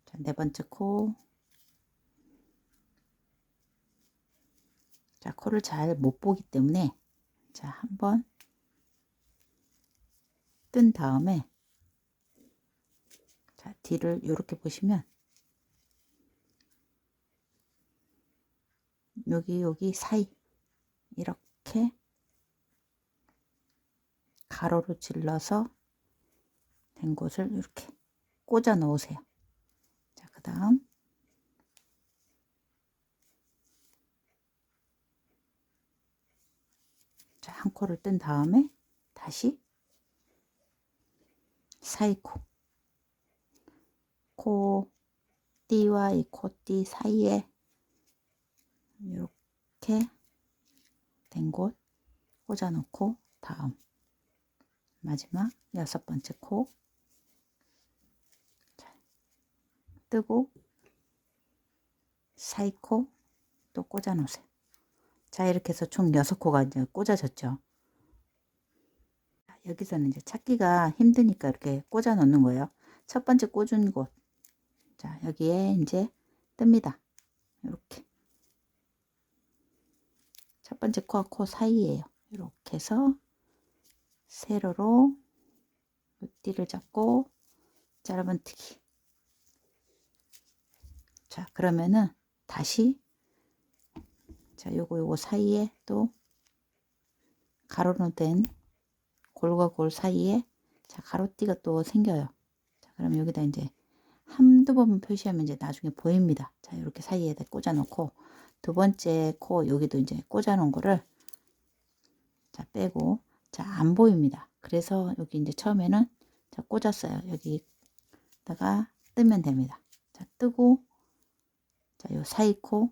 자, 4번째 코. 자, 코를 잘 못 보기 때문에 자, 한번 뜬 다음에 자, 뒤를 이렇게 보시면 여기 사이 이렇게 가로로 질러서 된 곳을 이렇게 꽂아 놓으세요. 자, 그 다음 자, 한 코를 뜬 다음에 다시 사이 코 띠와 이 코띠 사이에 이렇게 된 곳 꽂아 놓고 다음 마지막 6번째 코 자, 뜨고 사이 코 또 꽂아 놓으세요. 자, 이렇게 해서 총 6코가 이제 꽂아졌죠. 여기서는 이제 찾기가 힘드니까 이렇게 꽂아 놓는 거예요. 첫 번째 꽂은 곳. 자, 여기에 이제 뜹니다. 이렇게. 첫 번째 코와 코 사이에요. 이렇게 해서 세로로 띠를 잡고 짧은뜨기. 자, 그러면은 다시 자, 요거 사이에 또 가로로 된 골과 골 사이에 자, 가로띠가 또 생겨요. 자, 그럼 여기다 이제 한두 번 표시하면 이제 나중에 보입니다. 자, 이렇게 사이에다 꽂아 놓고 2번째 코 여기도 이제 꽂아 놓은 거를 자, 빼고 자, 안 보입니다. 그래서 여기 이제 처음에는 자, 꽂았어요. 여기다가 뜨면 됩니다. 자, 뜨고 자, 요 사이 코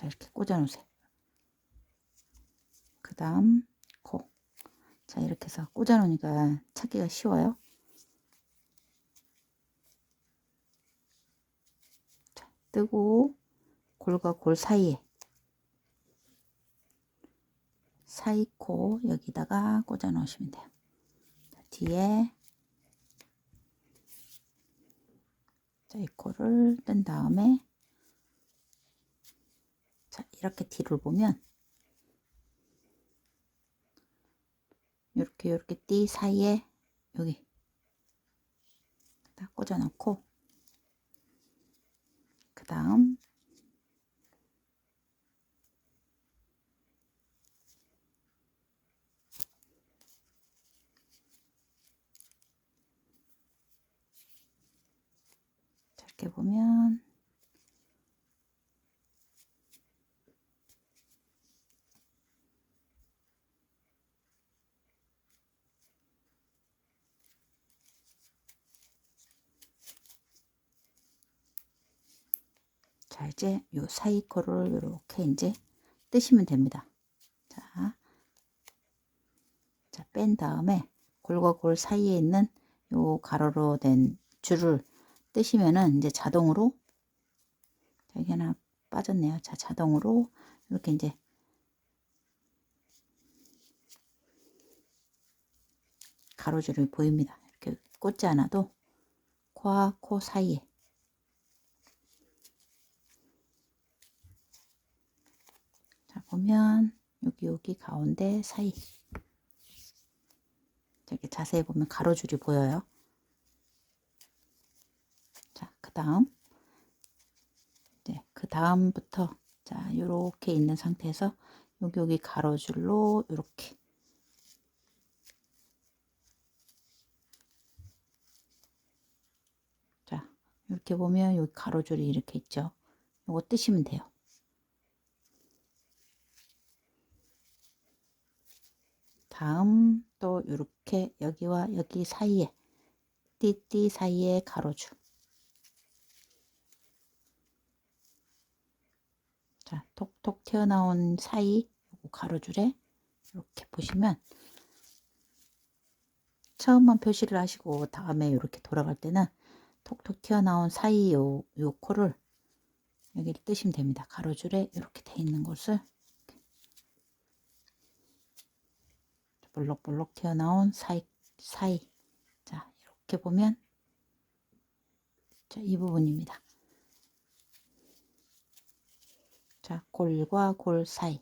자, 이렇게 꽂아 놓으세요. 그 다음 코. 자, 이렇게 해서 꽂아 놓으니까 찾기가 쉬워요. 자, 뜨고 골과 골 사이에 사이 코 여기다가 꽂아 놓으시면 돼요. 뒤에 자, 이 코를 뜬 다음에 자, 이렇게 뒤를 보면 이렇게 띠 사이에 여기 딱 꽂아 놓고 그 다음 이렇게 보면 자, 이제 요 사이 코를 이렇게 이제 뜨시면 됩니다. 자, 뺀 다음에 골과 골 사이에 있는 요 가로로 된 줄을 뜨시면은 이제 자동으로 여기 하나 빠졌네요. 자, 자동으로 이렇게 이제 가로줄이 보입니다. 이렇게 꽂지 않아도 코와 코 사이에 자, 보면 여기 가운데 사이 이렇게 자세히 보면 가로줄이 보여요. 자, 그 다음 이제 그 다음부터 자, 요렇게 있는 상태에서 여기 가로줄로 이렇게 자, 이렇게 보면 여기 가로줄이 이렇게 있죠. 요거 뜨시면 돼요. 다음 또 이렇게 여기와 여기 사이에 띠띠 사이에 가로줄 자, 톡톡 튀어나온 사이 요거 가로줄에 이렇게 보시면 처음만 표시를 하시고 다음에 이렇게 돌아갈 때는 톡톡 튀어나온 사이 요 코를 여기를 뜨시면 됩니다. 가로줄에 이렇게 돼 있는 곳을 볼록볼록 튀어나온 사이 자, 이렇게 보면 자, 이 부분입니다. 자, 골과 골 사이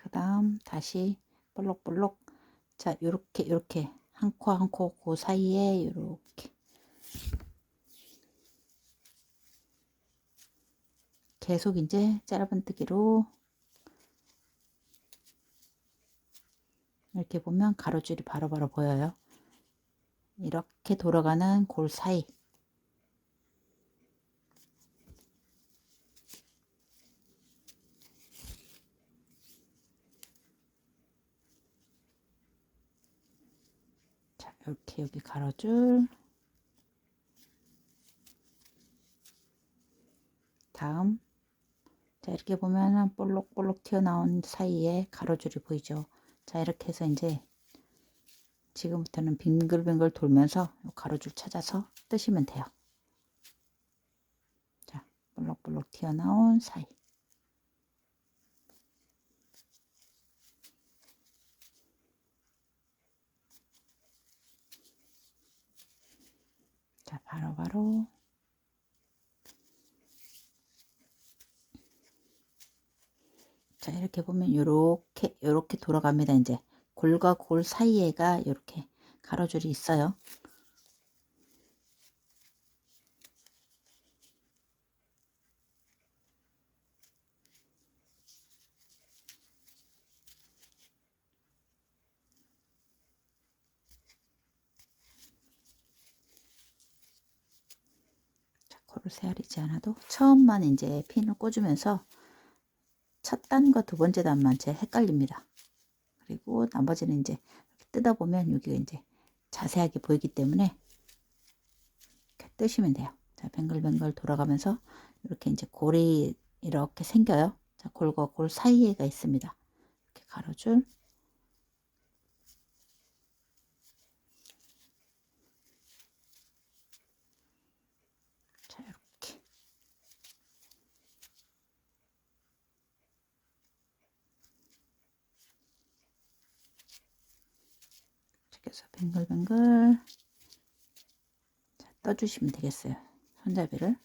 그 다음 다시 볼록볼록 자, 요렇게 한 코 한 코 그 사이에 요렇게 계속 이제 짧은뜨기로 이렇게 보면 가로줄이 바로바로 보여요. 이렇게 돌아가는 골 사이 자, 이렇게 여기 가로줄 다음 자, 이렇게 보면은 볼록볼록 튀어나온 사이에 가로줄이 보이죠. 자, 이렇게 해서 이제 지금부터는 빙글빙글 돌면서 가로줄 찾아서 뜨시면 돼요. 자, 볼록볼록 튀어나온 사이 자, 바로바로 자, 이렇게 보면 요렇게 돌아갑니다. 이제 골과 골 사이에가 이렇게 가로줄이 있어요. 자, 코를 세아리지 않아도 처음만 이제 핀을 꽂으면서 첫 단과 두 번째 단만 제 헷갈립니다. 그리고 나머지는 이제 뜯어 보면 여기가 이제 자세하게 보이기 때문에 이렇게 뜨시면 돼요. 자, 뱅글뱅글 돌아가면서 이렇게 이제 골이 이렇게 생겨요. 자, 골과 골 사이에가 있습니다. 이렇게 가로줄 자, 이렇게 이렇게 해서 뱅글뱅글 자, 떠주시면 되겠어요. 손잡이를.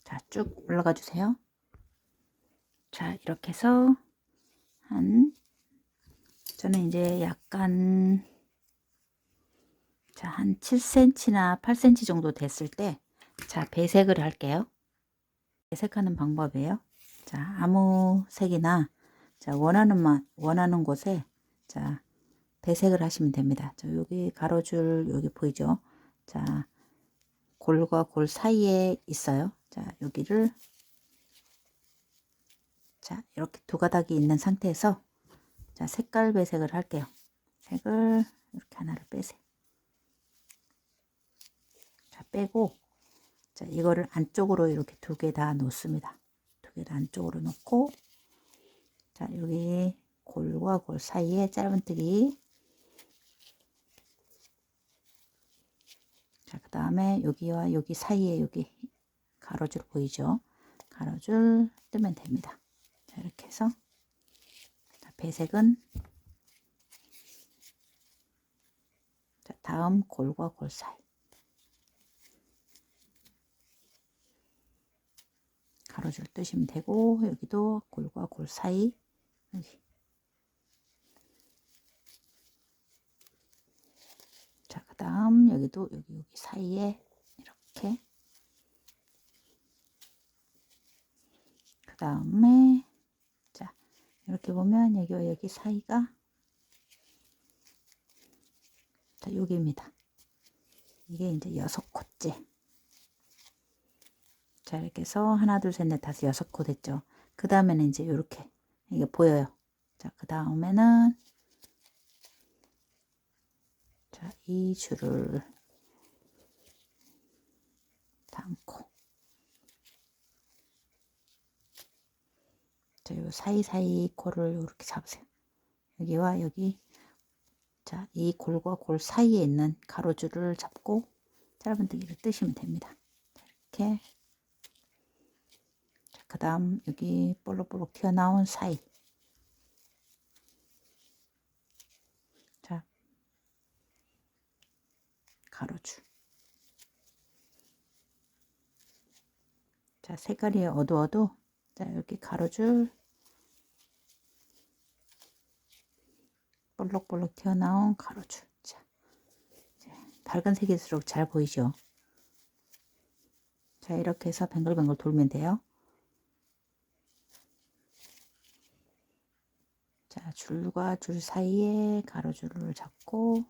자, 쭉 올라가 주세요. 자, 이렇게 해서 저는 이제 약간 자, 한 7cm나 8cm 정도 됐을 때 자, 배색을 할게요. 배색하는 방법이에요. 자, 아무 색이나 자, 원하는 곳에 자, 배색을 하시면 됩니다. 자, 여기 가로줄 여기 보이죠? 자, 골과 골 사이에 있어요. 자, 여기를 자, 이렇게 두 가닥이 있는 상태에서 자, 색깔 배색을 할게요. 색을 이렇게 하나를 빼세요. 자, 빼고 자, 이거를 안쪽으로 이렇게 두 개 다 놓습니다. 두 개 다 안쪽으로 놓고 자, 여기 골과 골 사이에 짧은뜨기 자, 그 다음에 여기와 여기 사이에 여기 가로줄 보이죠? 가로줄 뜨면 됩니다. 자, 이렇게 해서 자, 배색은 자, 다음 골과 골 사이 가로줄 뜨시면 되고 여기도 골과 골 사이 여기 자, 그 다음 여기도 여기 사이에 이렇게 그 다음에 자, 이렇게 보면 여기와 여기 사이가 자, 여기입니다. 이게 이제 6코째. 자, 이렇게 해서 하나, 둘, 셋, 넷, 다섯, 6코 됐죠. 그 다음에는 이제 이렇게 이게 보여요. 자, 그 다음에는 자, 이 줄을 담고 자, 요 사이사이 코를 이렇게 잡으세요. 여기와 여기 자, 이 골과 골 사이에 있는 가로줄을 잡고 짧은뜨기를 뜨시면 됩니다. 자, 이렇게 그 다음 여기 볼록볼록 튀어나온 사이 자, 가로줄 자, 색깔이 어두워도 자, 여기 가로줄 볼록볼록 튀어나온 가로줄 자, 밝은 색일수록 잘 보이죠. 자, 이렇게 해서 뱅글뱅글 돌면 돼요. 자, 줄과 줄 사이에 가로줄을 잡고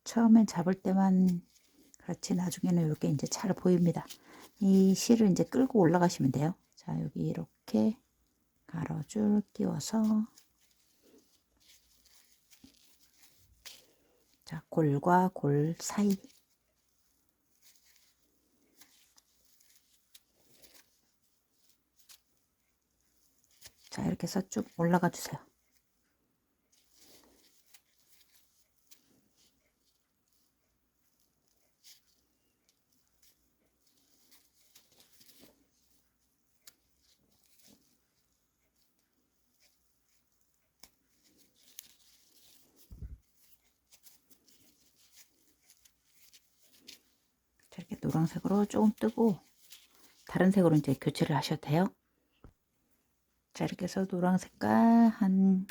처음엔 잡을 때만 그렇지 나중에는 이렇게 이제 잘 보입니다. 이 실을 이제 끌고 올라가시면 돼요. 자, 여기 이렇게 가로줄 끼워서 자, 골과 골 사이 자, 이렇게 해서 쭉 올라가 주세요. 자, 이렇게 노란색으로 조금 뜨고 다른 색으로 이제 교체를 하셔도 돼요. 자, 이렇게 해서 노란 색깔 한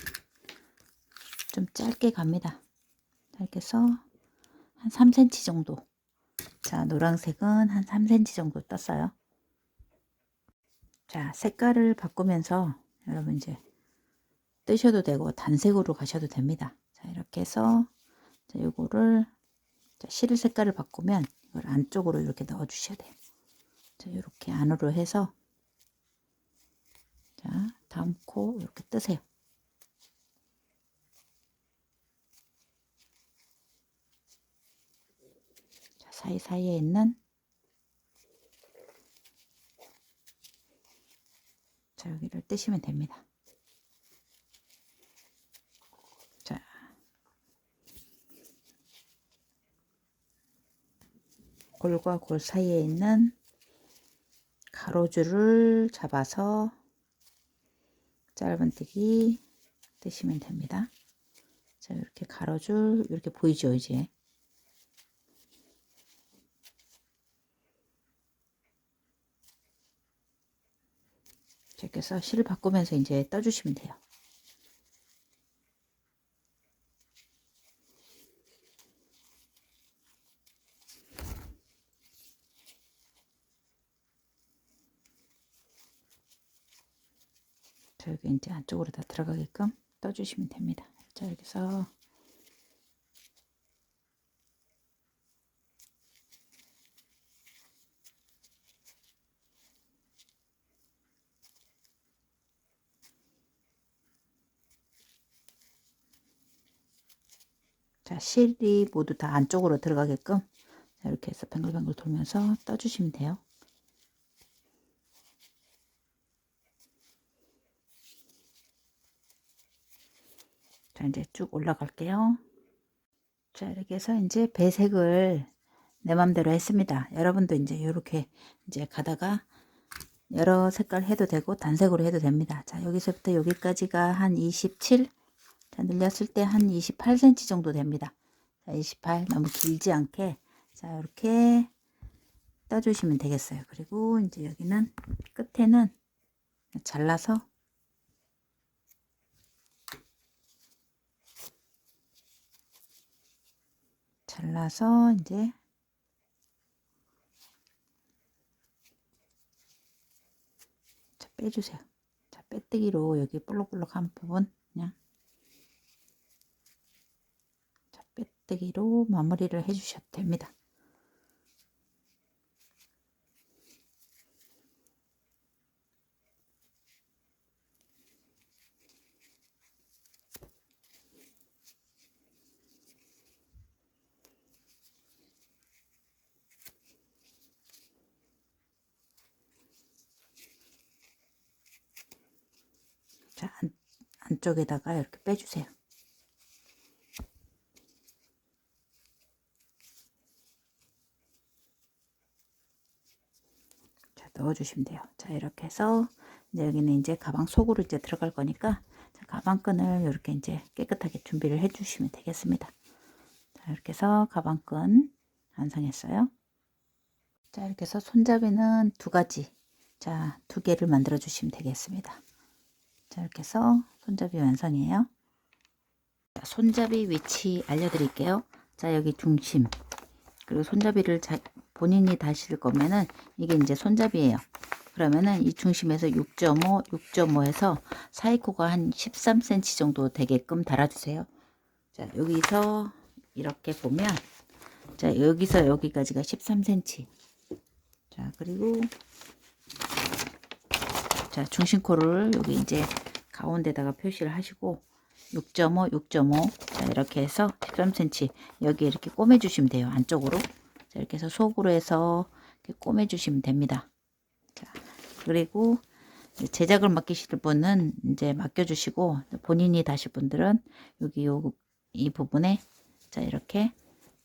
좀 짧게 갑니다. 자, 이렇게 해서 한 3cm 정도 자, 노란색은 한 3cm 정도 떴어요. 자, 색깔을 바꾸면서 여러분 이제 뜨셔도 되고 단색으로 가셔도 됩니다. 자, 이렇게 해서 자, 요거를 자, 실 색깔을 바꾸면 이걸 안쪽으로 이렇게 넣어 주셔야 돼요. 자, 이렇게 안으로 해서 자, 담고 이렇게 뜨세요. 자, 사이사이에 있는 자, 여기를 뜨시면 됩니다. 자, 골과 골 사이에 있는 가로줄을 잡아서 짧은뜨기 뜨시면 됩니다. 자, 이렇게 가로줄 이렇게 보이죠, 이제. 이렇게 해서 실 바꾸면서 이제 떠주시면 돼요. 자, 여기 이제 안쪽으로 다 들어가게끔 떠주시면 됩니다. 자, 여기서 자, 실이 모두 다 안쪽으로 들어가게끔 자, 이렇게 해서 뱅글뱅글 돌면서 떠주시면 돼요. 자, 이제 쭉 올라갈게요. 자, 이렇게 해서 이제 배색을 내 맘대로 했습니다. 여러분도 이제 이렇게 이제 가다가 여러 색깔 해도 되고 단색으로 해도 됩니다. 자, 여기서부터 여기까지가 한 27, 자, 늘렸을 때 한 28cm 정도 됩니다. 자, 28 너무 길지 않게 자, 이렇게 떠주시면 되겠어요. 그리고 이제 여기는 끝에는 잘라서 이제 자, 빼주세요. 자, 빼뜨기로 여기 볼록볼록한 부분 그냥 자, 빼뜨기로 마무리를 해주셔도 됩니다. 자, 안쪽에다가 이렇게 빼주세요. 자, 넣어주시면 돼요. 자, 이렇게 해서 이제 여기는 이제 가방 속으로 이제 들어갈 거니까 자, 가방끈을 이렇게 이제 깨끗하게 준비를 해주시면 되겠습니다. 자, 이렇게 해서 가방끈 완성했어요. 자, 이렇게 해서 손잡이는 두 가지, 자, 두 개를 만들어 주시면 되겠습니다. 자, 이렇게 해서 손잡이 완성이에요. 자, 손잡이 위치 알려드릴게요. 자, 여기 중심, 그리고 손잡이를 본인이 다실 거면은 이게 이제 손잡이에요. 그러면은 이 중심에서 6.5, 6.5에서 사이코가 한 13cm 정도 되게끔 달아주세요. 자, 여기서 이렇게 보면 자, 여기서 여기까지가 13cm. 자, 그리고 자, 중심코를 여기 이제 가운데다가 표시를 하시고 6.5, 6.5 자, 이렇게 해서 13cm 여기 이렇게 꼬매 주시면 돼요. 안쪽으로. 자, 이렇게 해서 속으로 해서 이렇게 꼬매 주시면 됩니다. 자, 그리고 제작을 맡기실 분은 이제 맡겨 주시고 본인이 다실 분들은 여기 이 부분에 자, 이렇게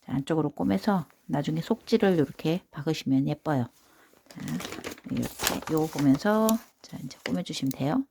자, 안쪽으로 꼬매서 나중에 속지를 이렇게 박으시면 예뻐요. 자, 이렇게 요거 보면서 자, 이제 꼬매 주시면 돼요.